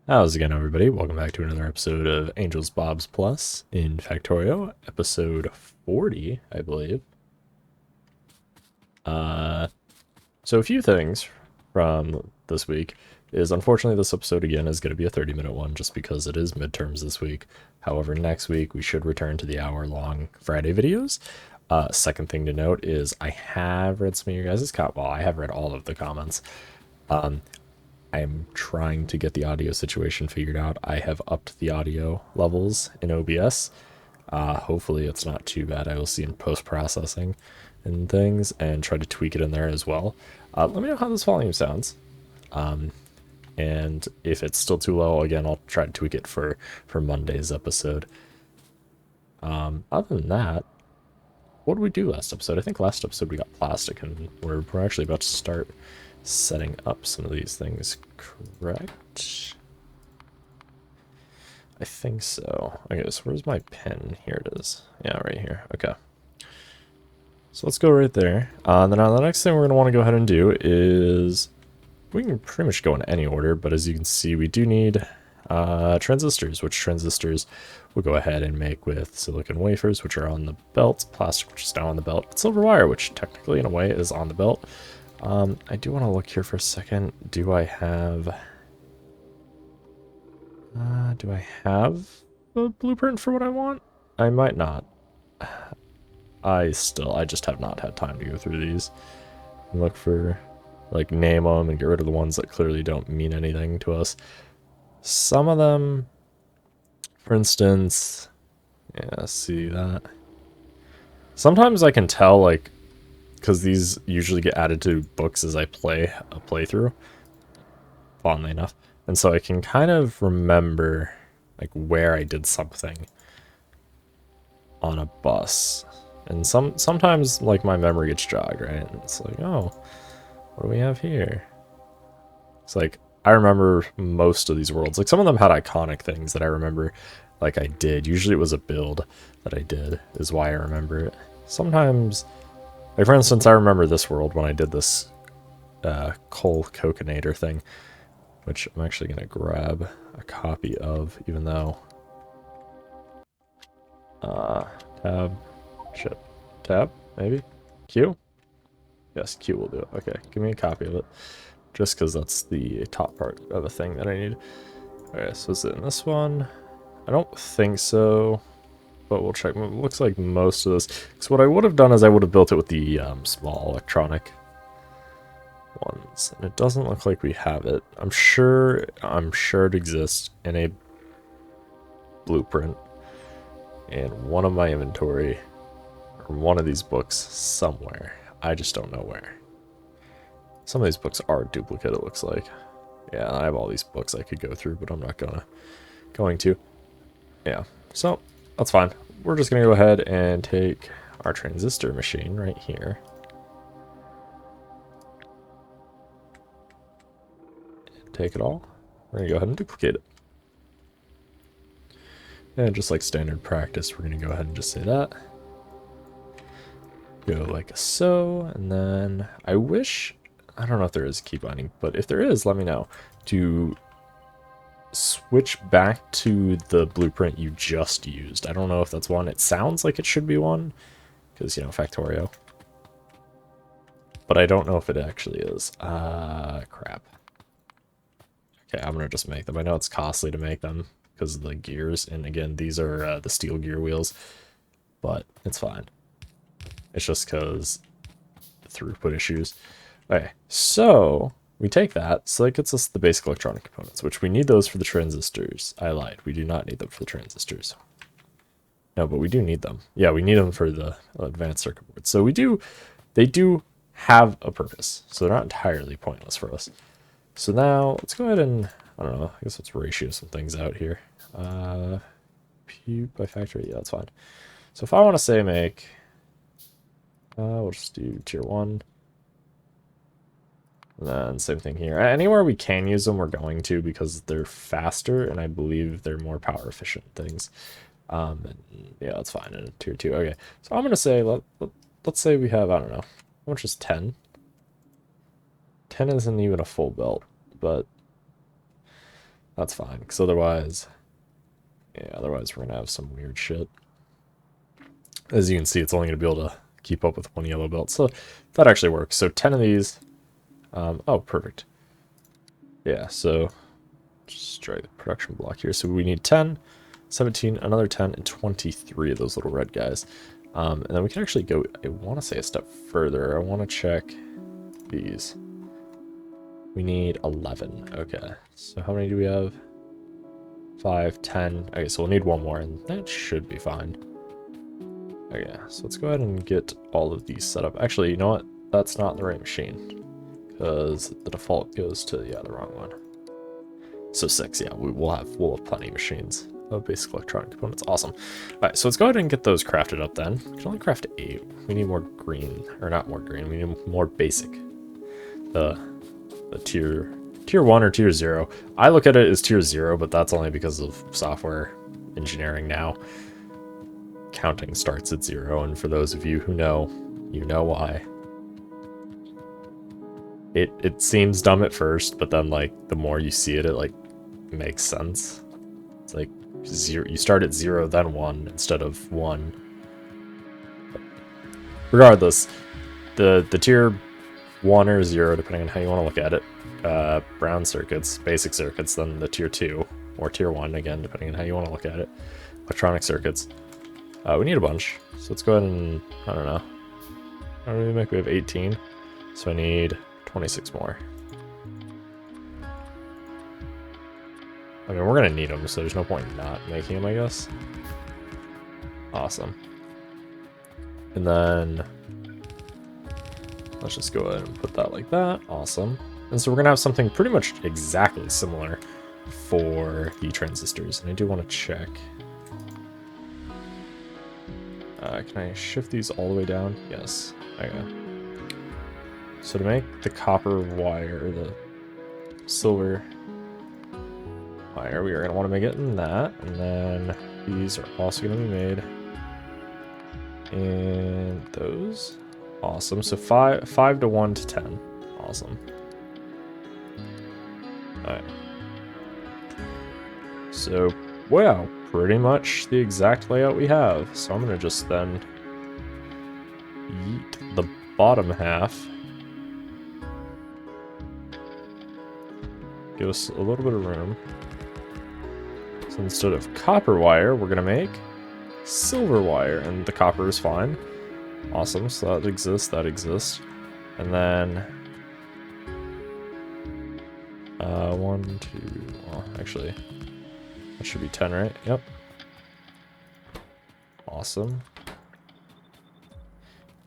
How's it going, everybody? Welcome back to another episode of AngelsBobs Plus in Factorio, episode 40, I believe. So a few things from this week is, unfortunately, this episode again is going to be a 30-minute one just because it is midterms this week. However, next week we should return to the hour-long Friday videos. Second thing to note is I have read some of your guys' well, I have read all of the comments. I'm trying to get the audio situation figured out. I have upped the audio levels in OBS. Hopefully it's not too bad. I will see in post-processing and things and try to tweak it in there as well. Let me know how this volume sounds. And if it's still too low, again, I'll try to tweak it for Monday's episode. Other than that, what did we do last episode? I think last episode we got plastic, and we're actually about to start setting up some of these things, correct? I think so. Okay, so where's my pen? Here it is. Yeah, right here. Okay. So let's go right there. Then the next thing we're going to want to go ahead and do is, we can pretty much go in any order, but as you can see, we do need transistors, which transistors we'll go ahead and make with silicon wafers, which are on the belt, plastic, which is down on the belt, but silver wire, which technically in a way is on the belt. I do want to look here for a second. Do I have a blueprint for what I want? I might not. I just have not had time to go through these and look for, like, name them and get rid of the ones that clearly don't mean anything to us. Some of them, for instance, yeah, see that? Sometimes I can tell, like, because these usually get added to books as I play a playthrough, fondly enough, and so I can kind of remember like where I did something on a bus, and sometimes like my memory gets jogged, right? And it's like, oh, what do we have here? It's like I remember most of these worlds. Like some of them had iconic things that I remember, like I did. Usually it was a build that I did, is why I remember it. Sometimes, like for instance, I remember this world when I did this coal coconator thing, which I'm actually going to grab a copy of, even though tab, shit, tab, maybe, Q? Yes, Q will do it. Okay, give me a copy of it, just because that's the top part of a thing that I need. Alright, so is it in this one? I don't think so, but we'll check. It looks like most of this, because what I would have done is I would have built it with the small electronic ones, and it doesn't look like we have it. I'm sure it exists in a blueprint in one of my inventory or one of these books somewhere. I just don't know where. Some of these books are duplicate, it looks like. Yeah, I have all these books I could go through, but I'm not going to. Yeah, so that's fine. We're just gonna go ahead and take our transistor machine right here. Take it all. We're gonna go ahead and duplicate it. And just like standard practice, we're gonna go ahead and just say that. Go like so, and then I wish, I don't know if there is key binding, but if there is, let me know, to switch back to the blueprint you just used. I don't know if that's one. It sounds like it should be one, because, you know, Factorio. But I don't know if it actually is. Crap. Okay, I'm gonna just make them. I know it's costly to make them because of the gears, and again, these are the steel gear wheels, but it's fine. It's just because throughput issues. Okay, so we take that, so that gets us the basic electronic components, which we need those for the transistors. I lied, we do not need them for the transistors. No, but we do need them. Yeah, we need them for the advanced circuit board. So they do have a purpose, so they're not entirely pointless for us. So now let's go ahead and, I don't know, I guess let's ratio some things out here. P by factory, yeah, that's fine. So if I want to say make, we'll just do tier 1. And then same thing here. Anywhere we can use them, we're going to, because they're faster, and I believe they're more power efficient things. And yeah, that's fine in tier 2. Okay, so I'm going to say, let's say we have, I don't know, how much is 10? 10 isn't even a full belt, but That's fine, because otherwise... Yeah, otherwise we're going to have some weird shit. As you can see, it's only going to be able to keep up with one yellow belt. So that actually works. So 10 of these. Oh, perfect. Yeah, so just drag the production block here. So we need 10, 17, another 10, and 23 of those little red guys. And then we can actually go, I want to say a step further. I want to check these. We need 11. Okay, so how many do we have? 5, 10. Okay, so we'll need one more, and that should be fine. Okay, so let's go ahead and get all of these set up. Actually, you know what? That's not the right machine, because the default goes to, yeah, the wrong one. So 6, yeah, we'll have plenty of machines of basic electronic components. Awesome. All right, so let's go ahead and get those crafted up then. We can only craft 8. We need more green, or not more green. We need more basic. The tier 1 or tier 0. I look at it as tier 0, but that's only because of software engineering now. Counting starts at 0, and for those of you who know, you know why. It seems dumb at first, but then like the more you see it, it like makes sense. It's like 0, you start at 0, then 1 instead of 1. But regardless, the tier 1 or 0, depending on how you want to look at it, brown circuits, basic circuits, then the tier 2 or tier 1, again, depending on how you want to look at it, electronic circuits. We need a bunch, so let's go ahead and, I don't know, how do we make? We have 18, so I need 26 more. I mean, we're gonna need them, so there's no point in not making them, I guess. Awesome. And then let's just go ahead and put that like that. Awesome. And so we're gonna have something pretty much exactly similar for the transistors. And I do want to check. Can I shift these all the way down? Yes. Okay. So to make the copper wire, the silver wire, we are going to want to make it in that. And then these are also going to be made in those. Awesome. So 5 to 1 to 10. Awesome. Alright. So, wow, pretty much the exact layout we have. So I'm going to just then yeet the bottom half. Give us a little bit of room. So instead of copper wire, we're going to make silver wire, and the copper is fine. Awesome, so that exists, And then 1, 2, well, actually, that should be 10, right? Yep. Awesome.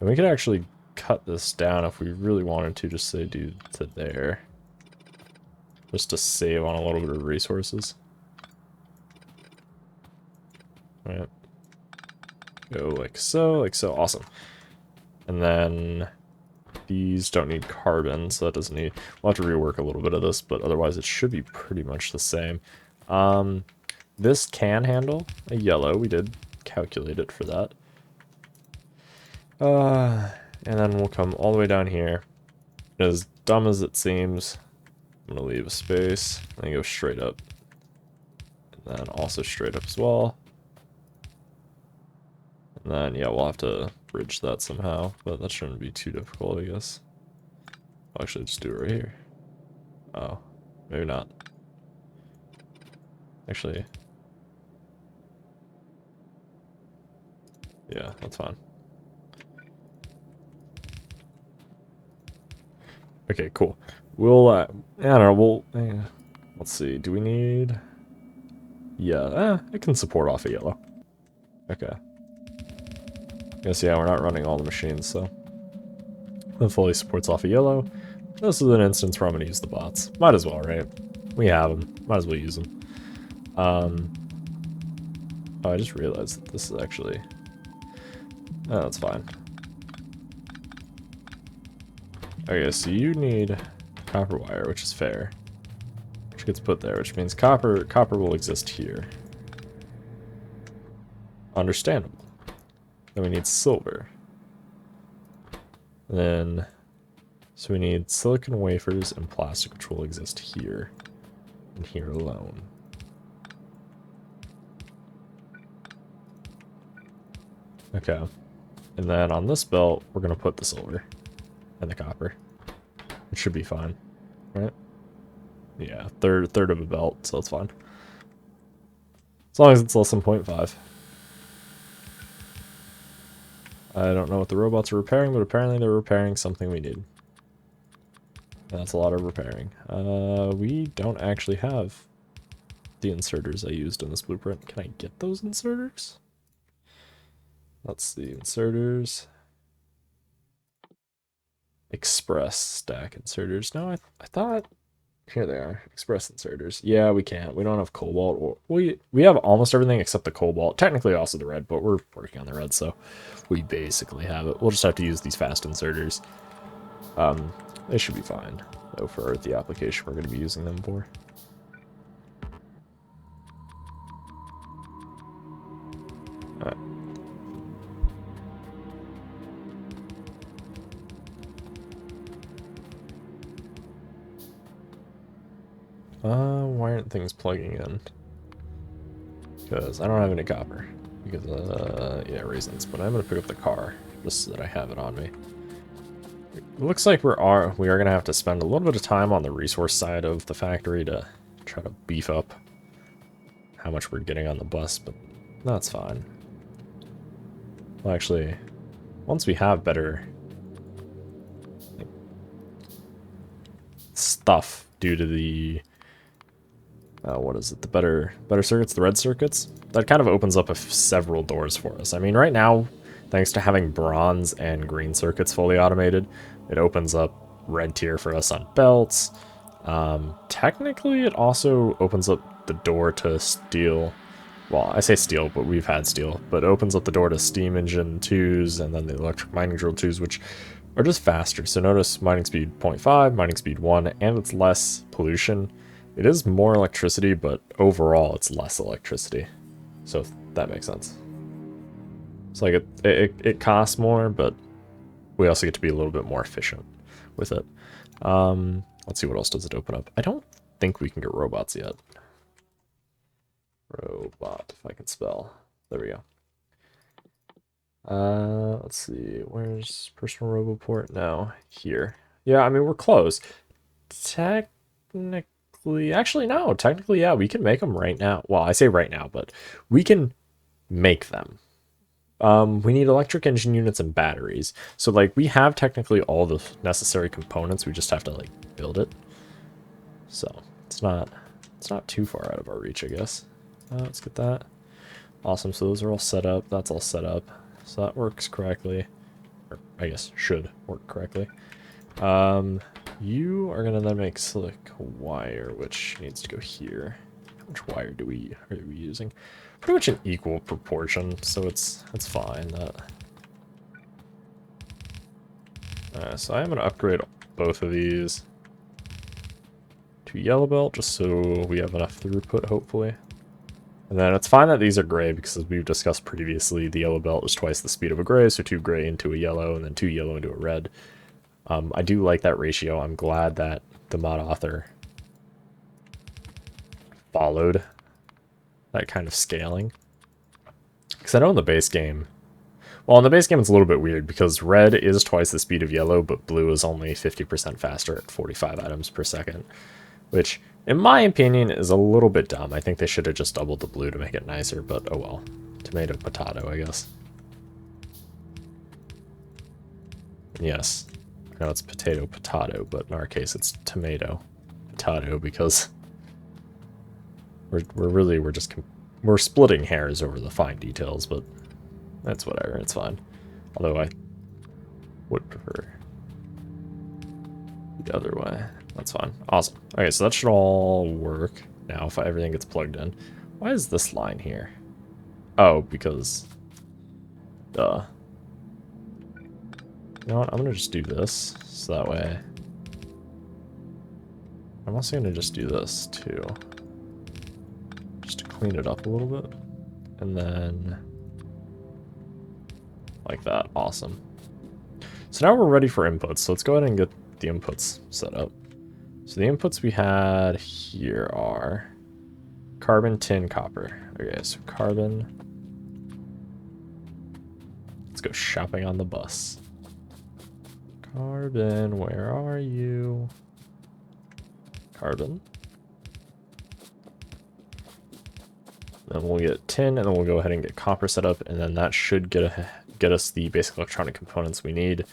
And we could actually cut this down if we really wanted to, just say do to there. Just to save on a little bit of resources. Alright. Go like so, awesome. And then these don't need carbon, so that doesn't need... We'll have to rework a little bit of this, but otherwise it should be pretty much the same. This can handle a yellow. We did calculate it for that. And then we'll come all the way down here. As dumb as it seems, I'm going to leave a space and then go straight up. And then also straight up as well. And then, yeah, we'll have to bridge that somehow, but that shouldn't be too difficult, I guess. I'll actually just do it right here. Oh, maybe not. Actually, yeah, that's fine. Okay, cool. We'll, I don't know, let's see, do we need... Yeah, it can support off a yellow. Okay. Guess, yeah, we're not running all the machines, so... It fully supports off a yellow. This is an instance where I'm going to use the bots. Might as well, right? We have them. Might as well use them. Oh, I just realized that this is actually... Oh, that's fine. Okay, so you need copper wire, which is fair. Which gets put there, which means copper will exist here. Understandable. Then we need silver. Then, so we need silicon wafers and plastic, which will exist here. and here alone. Okay. And then on this belt, we're going to put the silver and the copper. It should be fine, right? Yeah, third of a belt, so it's fine. As long as it's less than 0.5. I don't know what the robots are repairing, but apparently they're repairing something we need. That's a lot of repairing. We don't actually have the inserters I used in this blueprint. Can I get those inserters? Let's see, inserters. Express stack inserters. No, I thought... Here they are, express inserters. Yeah, we can't. We don't have cobalt. Or we have almost everything except the cobalt. Technically also the red, but we're working on the red, so we basically have it. We'll just have to use these fast inserters. They should be fine, though, for the application we're going to be using them for. Alright. Why aren't things plugging in? Because I don't have any copper. Because, yeah, raisins. But I'm going to pick up the car, just so that I have it on me. It looks like we are going to have to spend a little bit of time on the resource side of the factory to try to beef up how much we're getting on the bus, but that's fine. Well, actually, once we have better stuff due to the what is it, the better circuits, the red circuits, that kind of opens up several doors for us. I mean, right now, thanks to having bronze and green circuits fully automated, it opens up red tier for us on belts. Technically, it also opens up the door to steel. Well, I say steel, but we've had steel, but it opens up the door to steam engine 2s and then the electric mining drill 2s, which are just faster. So notice mining speed 0.5, mining speed 1, and it's less pollution. It is more electricity, but overall it's less electricity. So if that makes sense. It's like it costs more, but we also get to be a little bit more efficient with it. Let's see, what else does it open up? I don't think we can get robots yet. Robot, if I can spell. There we go. Let's see, where's personal roboport now? Here. Yeah, I mean, we're close. Actually, no, technically, yeah, we can make them right now. Well, I say right now, but we can make them. We need electric engine units and batteries. So, like, we have technically all the necessary components. We just have to, like, build it. So, it's not too far out of our reach, I guess. Let's get that. Awesome, so those are all set up. That's all set up. So that works correctly. Or, I guess, should work correctly. You are gonna then make slick wire, which needs to go here. How much wire are we using? Pretty much an equal proportion, so it's fine. So I am gonna upgrade both of these to yellow belt, just so we have enough throughput, hopefully. And then it's fine that these are gray, because as we've discussed previously, the yellow belt is twice the speed of a gray, so 2 gray into a yellow, and then 2 yellow into a red. I do like that ratio. I'm glad that the mod author followed that kind of scaling. Because I know in the base game... Well, in the base game it's a little bit weird, because red is twice the speed of yellow, but blue is only 50% faster at 45 items per second. Which, in my opinion, is a little bit dumb. I think they should have just doubled the blue to make it nicer, but oh well. Tomato, potato, I guess. Yes. I know it's potato, potato, but in our case it's tomato, potato, because we're splitting hairs over the fine details, but that's whatever, it's fine. Although I would prefer the other way. That's fine. Awesome. Okay, so that should all work now if everything gets plugged in. Why is this line here? Oh, because... Duh. You know what, I'm gonna just do this, so that way... I'm also gonna just do this, too. Just to clean it up a little bit. And then... like that, awesome. So now we're ready for inputs, so let's go ahead and get the inputs set up. So the inputs we had here are carbon, tin, copper. Okay, so carbon. Let's go shopping on the bus. Carbon, where are you? Carbon. Then we'll get tin, and then we'll go ahead and get copper set up, and then that should get us the basic electronic components we need.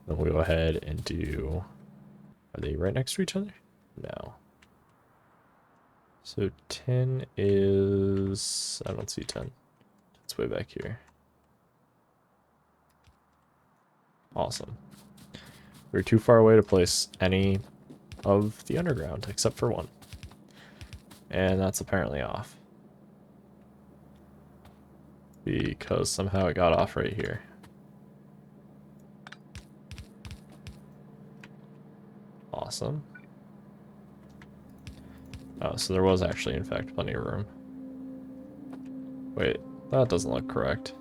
Then we'll go ahead and do... Are they right next to each other? No. So tin is... I don't see tin. It's way back here. Awesome. We're too far away to place any of the underground, except for one. And that's apparently off. Because somehow it got off right here. Awesome. Oh, so there was actually, in fact, plenty of room. Wait, that doesn't look correct.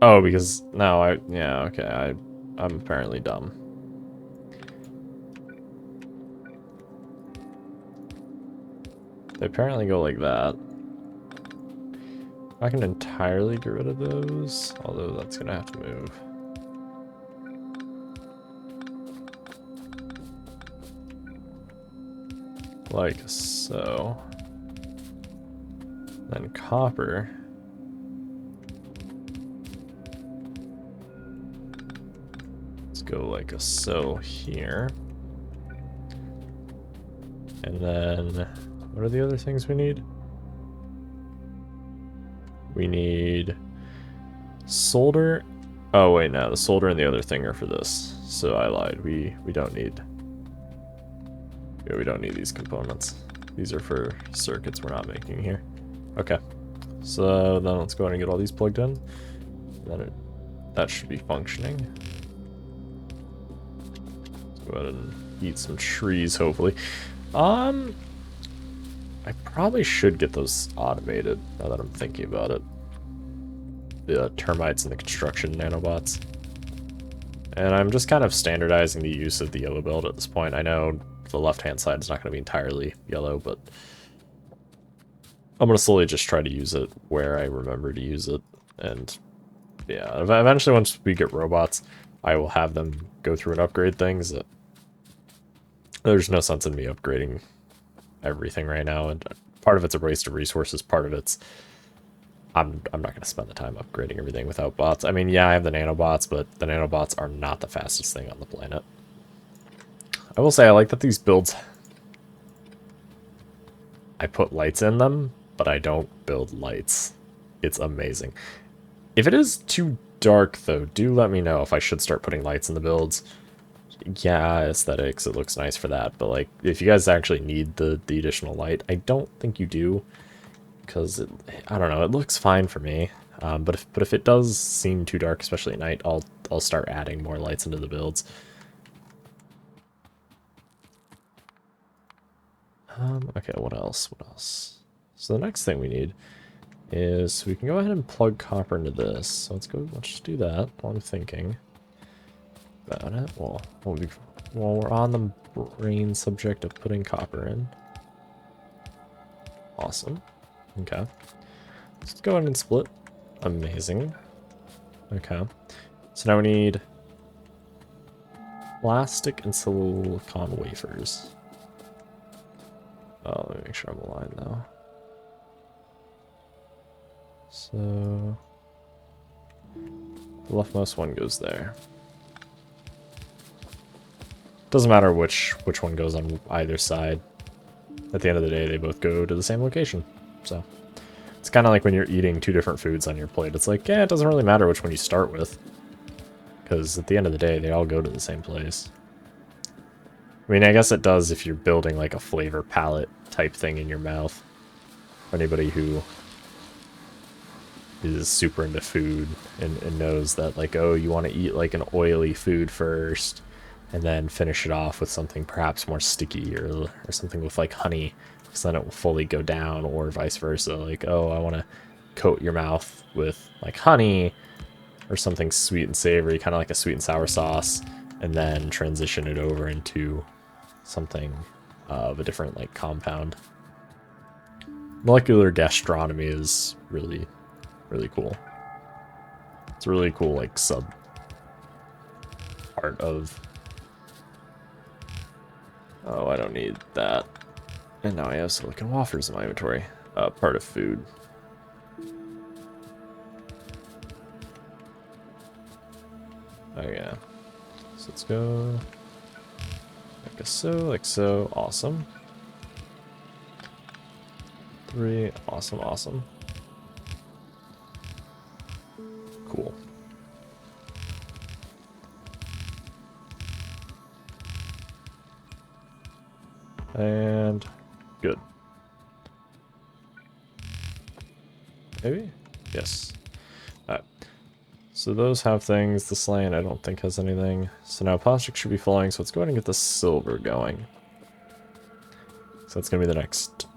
Oh, because now yeah, okay, I'm apparently dumb. They apparently go like that. I can entirely get rid of those, although that's gonna have to move. Like so. Then copper. Let's go like a so here. And then, what are the other things we need? We need solder. Oh wait, no, the solder and the other thing are for this. So I lied. We don't need. Yeah, we don't need these components. These are for circuits we're not making here. Okay. So then let's go ahead and get all these plugged in. Then that should be functioning. Let's go ahead and eat some trees, hopefully. I probably should get those automated, now that I'm thinking about it. The termites and the construction nanobots. And I'm just kind of standardizing the use of the yellow belt at this point. I know the left-hand side is not going to be entirely yellow, but I'm going to slowly just try to use it where I remember to use it. And yeah, eventually once we get robots, I will have them go through and upgrade things. There's no sense in me upgrading everything right now, and part of it's a waste of resources, part of it's I'm not going to spend the time upgrading everything without bots. I mean, yeah, I have the nanobots, but the nanobots are not the fastest thing on the planet. I will say I like that these builds, I put lights in them, but I don't build lights. It's amazing. If it is too dark, though, do let me know if I should start putting lights in the builds. Yeah, aesthetics, it looks nice for that, but like, if you guys actually need the additional light, I don't think you do, because I don't know, it looks fine for me. But if it does seem too dark, especially at night, I'll start adding more lights into the builds. Okay, what else? What else? So the next thing we need is we can go ahead and plug copper into this. So let's just do that while I'm thinking about it. Well, while we're on the brain subject of putting copper in. Awesome. Okay. Let's go ahead and split. Amazing. Okay. So now we need plastic and silicone wafers. Oh, let me make sure I'm aligned though. So the leftmost one goes there. Doesn't matter which one goes on either side. At the end of the day, they both go to the same location. So it's kind of like when you're eating two different foods on your plate. It's like, yeah, it doesn't really matter which one you start with, because at the end of the day, they all go to the same place. I mean, I guess it does if you're building like a flavor palette type thing in your mouth. For anybody who is super into food and knows that, like, oh, you want to eat like an oily food first and then finish it off with something perhaps more sticky or something with like honey, because then it will fully go down, or vice versa. Like, oh, I want to coat your mouth with like honey or something sweet and savory, kind of like a sweet and sour sauce, and then transition it over into something of a different like compound. Molecular gastronomy is really, really cool. It's a really cool like sub part of. Oh, I don't need that. And now I have silicone wafers in my inventory. Part of food. Oh yeah. So let's go like so. Awesome. 3, awesome, awesome. Cool. And good. Maybe? Yes. Alright. So those have things. This lane I don't think has anything. So now plastic should be flowing, so let's go ahead and get the silver going. So that's going to be the next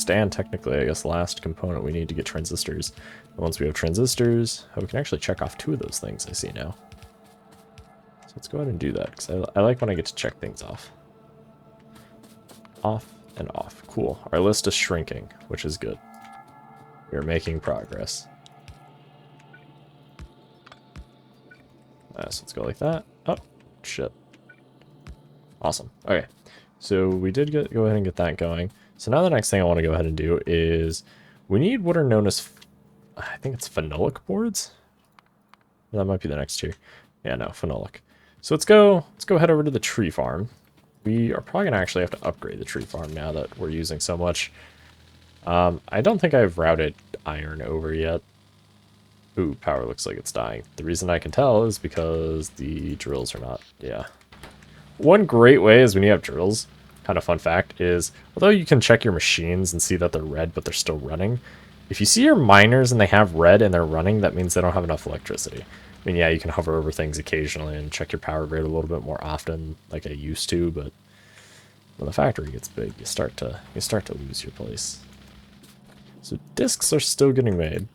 and technically, I guess, last component we need to get transistors. And once we have transistors, we can actually check off 2 of those things I see now. So let's go ahead and do that, because I like when I get to check things off. Off and off. Cool. Our list is shrinking, which is good. We are making progress. So let's go like that. Oh, shit. Awesome. Okay. So we did go ahead and get that going. So now the next thing I want to go ahead and do is we need what are known as, I think it's phenolic boards. That might be the next tier. Yeah, no, phenolic. So let's go head over to the tree farm. We are probably gonna actually have to upgrade the tree farm now that we're using so much. I don't think I've routed iron over yet. Ooh, power looks like it's dying. The reason I can tell is because the drills are not, yeah. One great way is when you have drills, kind of fun fact, is although you can check your machines and see that they're red but they're still running, if you see your miners and they have red and they're running, that means they don't have enough electricity. I mean, yeah, you can hover over things occasionally and check your power grid a little bit more often like I used to, but when the factory gets big, you start to lose your place. So discs are still getting made.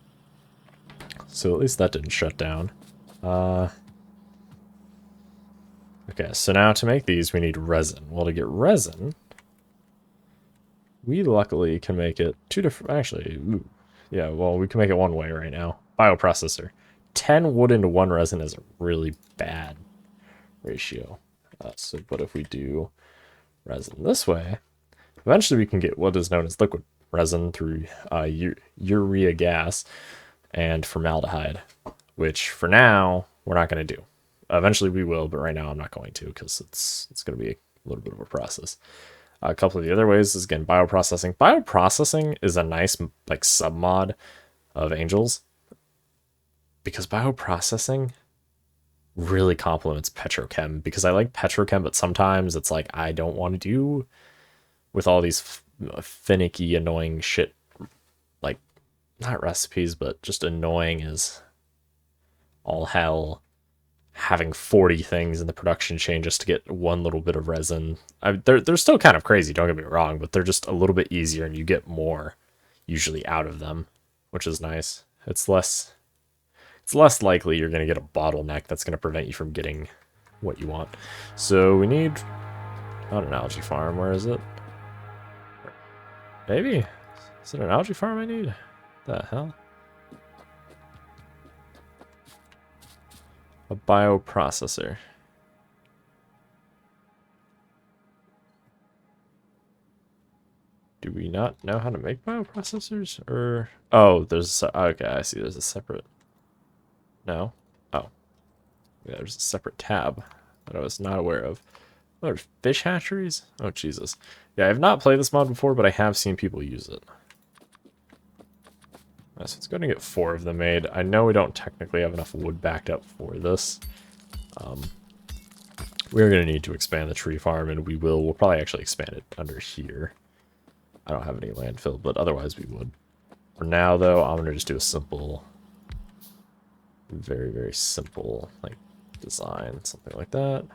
So at least that didn't shut down. Okay, so now to make these, we need resin. Well, to get resin, we luckily can make it 2 different... Actually, ooh, yeah, well, we can make it one way right now. Bioprocessor. 10 wood into 1 resin is a really bad ratio. So what if we do resin this way? Eventually we can get what is known as liquid resin through urea gas and formaldehyde, which for now we're not going to do. Eventually we will, but right now I'm not going to because it's going to be a little bit of a process. A couple of the other ways is, again, bioprocessing. Bioprocessing is a nice like sub-mod of Angels because bioprocessing really complements PetroChem, because I like PetroChem, but sometimes it's like I don't want to do with all these finicky, annoying shit, like, not recipes, but just annoying as all hell, having 40 things in the production chain just to get one little bit of resin. They're still kind of crazy, don't get me wrong, but they're just a little bit easier and you get more usually out of them, which is nice. It's less likely you're going to get a bottleneck that's going to prevent you from getting what you want. So we need, not an algae farm, where is it? Maybe? Is it an algae farm I need? The hell? A bioprocessor. Do we not know how to make bioprocessors? Or, oh, there's, okay, I see, there's a separate, no? Oh. Yeah, there's a separate tab that I was not aware of. Oh, there's fish hatcheries? Oh, Jesus. Yeah, I have not played this mod before, but I have seen people use it. So it's going to get 4 of them made. I know we don't technically have enough wood backed up for this. We're going to need to expand the tree farm, and we will. We'll probably actually expand it under here. I don't have any landfill, but otherwise we would. For now, though, I'm going to just do a simple, very, very simple, like, design. Something like that.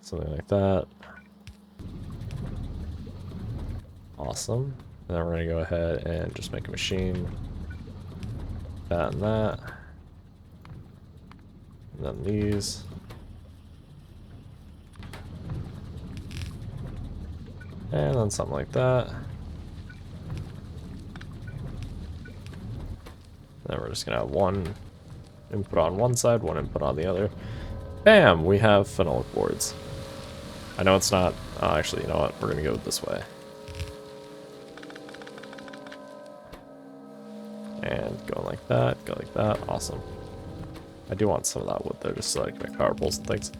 Something like that. Awesome. And then we're going to go ahead and just make a machine. That and that. And then these. And then something like that. Then we're just gonna have one input on one side, one input on the other. Bam! We have phenolic boards. I know it's not... actually, you know what? We're gonna go this way. And go like that, go like that. Awesome. I do want some of that wood though, just so I can make power poles and things.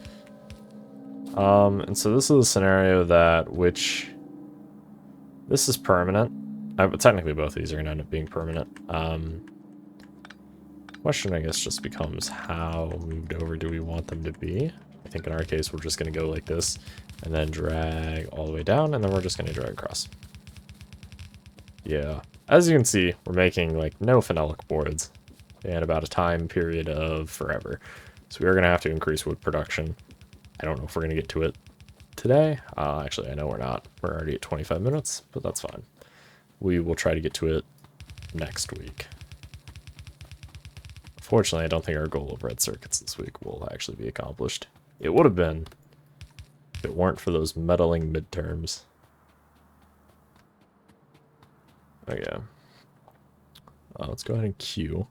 And so this is a scenario that this is permanent. But technically both of these are gonna end up being permanent. Question I guess just becomes how moved over do we want them to be? I think in our case we're just gonna go like this and then drag all the way down, and then we're just gonna drag across. Yeah. As you can see, we're making like no phenolic boards in about a time period of forever. So we are going to have to increase wood production. I don't know if we're going to get to it today. Actually, I know we're not. We're already at 25 minutes, but that's fine. We will try to get to it next week. Fortunately, I don't think our goal of red circuits this week will actually be accomplished. It would have been if it weren't for those meddling midterms. Okay. Let's go ahead and queue.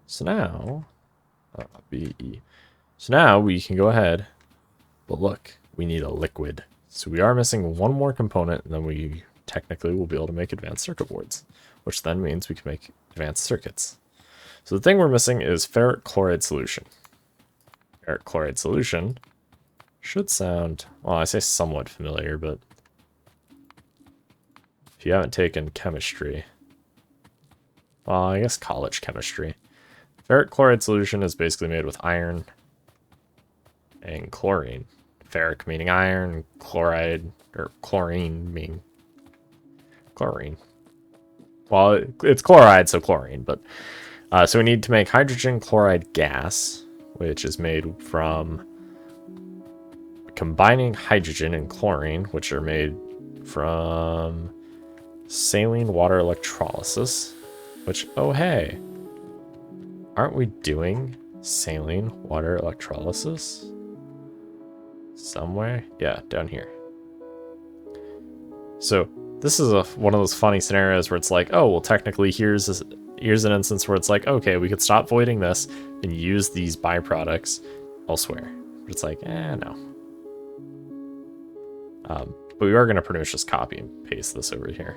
So now, BE. So now we can go ahead, but look, we need a liquid. So we are missing one more component, and then we technically will be able to make advanced circuit boards, which then means we can make advanced circuits. So the thing we're missing is ferric chloride solution. Ferric chloride solution should sound, well, I say somewhat familiar, but if you haven't taken chemistry, well, I guess college chemistry. Ferric chloride solution is basically made with iron and chlorine. Ferric meaning iron, chloride, or chlorine meaning chlorine. Well, it's chloride, so chlorine, but... so we need to make hydrogen chloride gas, which is made from combining hydrogen and chlorine, which are made from saline water electrolysis, which, oh hey, aren't we doing saline water electrolysis somewhere? Yeah, down here. So this is one of those funny scenarios where it's like, oh, well, technically here's an instance where it's like, okay, we could stop voiding this and use these byproducts elsewhere. But it's like, no. But we are going to pretty much just copy and paste this over here.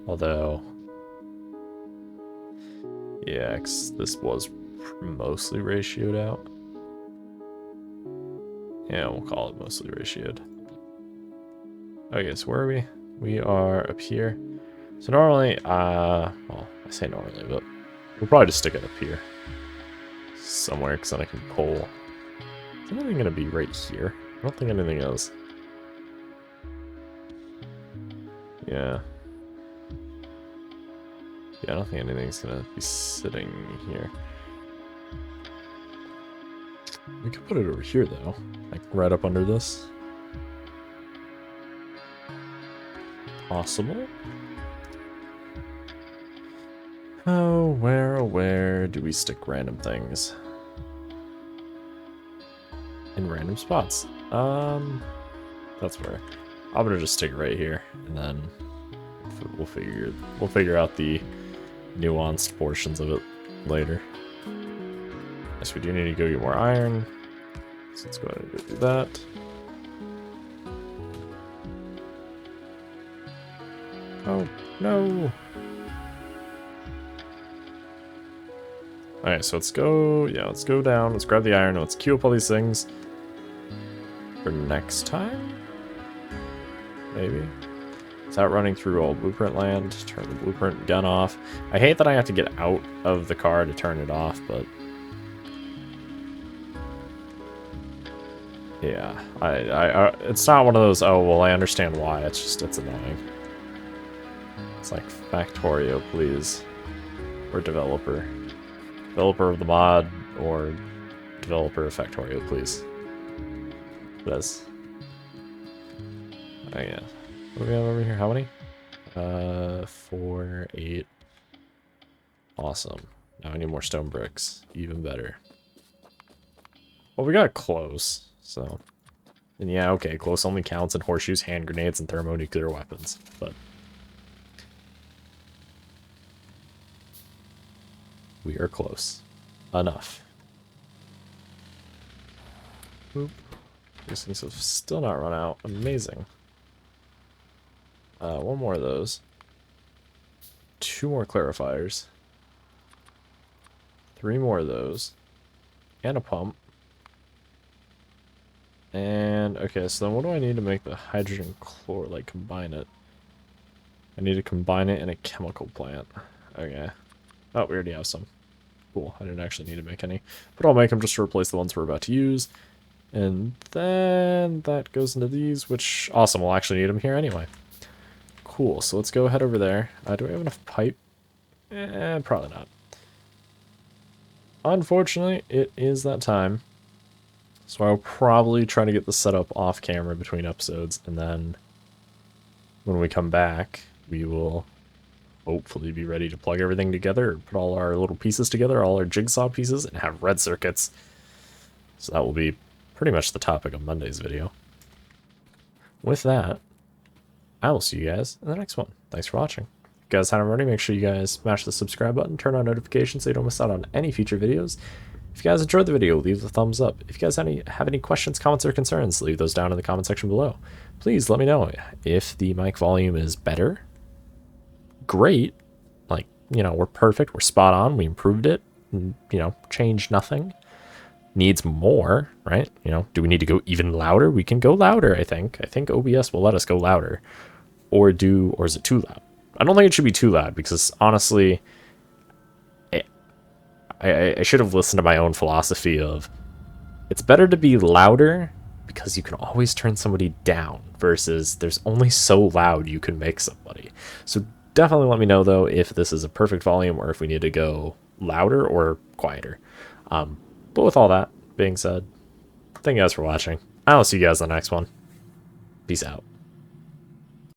Although, yeah, this was mostly ratioed out. Yeah, we'll call it mostly ratioed. Okay, so where are we? We are up here. So normally, well, I say normally, but we'll probably just stick it up here somewhere, because then I can pull. Is anything going to be right here? I don't think anything is. Yeah. Yeah, I don't think anything's going to be sitting here. We could put it over here, though. Like, right up under this. Possible? Oh, where do we stick random things? In random spots. That's where. I'm gonna just stick it right here, and then we'll figure out the nuanced portions of it later. Yes, we do need to go get more iron. So let's go ahead and go do that. Oh, no! Alright, so let's go down, let's grab the iron, and let's queue up all these things for next time? Maybe? Without running through old blueprint land, turn the blueprint gun off. I hate that I have to get out of the car to turn it off, but... yeah, it's not one of those, oh, well, I understand why, it's annoying. It's like, Factorio, please. Or developer. Developer of the mod, or developer of Factorio, please. Yes. Oh yeah. What do we have over here? How many? 4, 8. Awesome. Now I need more stone bricks. Even better. Well, we got close, so And yeah, okay, close only counts in horseshoes, hand grenades, and thermonuclear weapons. But we are close. Enough. Boop. These things have still not run out. Amazing. One more of those. 2 more clarifiers. 3 more of those. And a pump. And, okay, so then what do I need to make the hydrogen chloride, like, combine it? I need to combine it in a chemical plant. Okay. Oh, we already have some. Cool, I didn't actually need to make any. But I'll make them just to replace the ones we're about to use. And then that goes into these, which, awesome, we'll actually need them here anyway. Cool, so let's go ahead over there. Do we have enough pipe? Probably not. Unfortunately, it is that time. So I'll probably try to get the setup off camera between episodes, and then when we come back, we will hopefully be ready to plug everything together, put all our little pieces together, all our jigsaw pieces, and have red circuits. So that will be pretty much the topic of Monday's video. With that, I will see you guys in the next one. Thanks for watching. If you guys haven't already, make sure you guys smash the subscribe button, turn on notifications so you don't miss out on any future videos. If you guys enjoyed the video, leave a thumbs up. If you guys have any questions, comments, or concerns, leave those down in the comment section below. Please let me know if the mic volume is better. Great. Like, you know, we're perfect. We're spot on. We improved it. You know, changed nothing. Needs more, right? You know, do we need to go even louder? We can go louder, I think. I think OBS will let us go louder. Or is it too loud? I don't think it should be too loud because, honestly, I should have listened to my own philosophy of it's better to be louder because you can always turn somebody down versus there's only so loud you can make somebody. So definitely let me know, though, if this is a perfect volume or if we need to go louder or quieter. But with all that being said, thank you guys for watching. I'll see you guys in the next one. Peace out.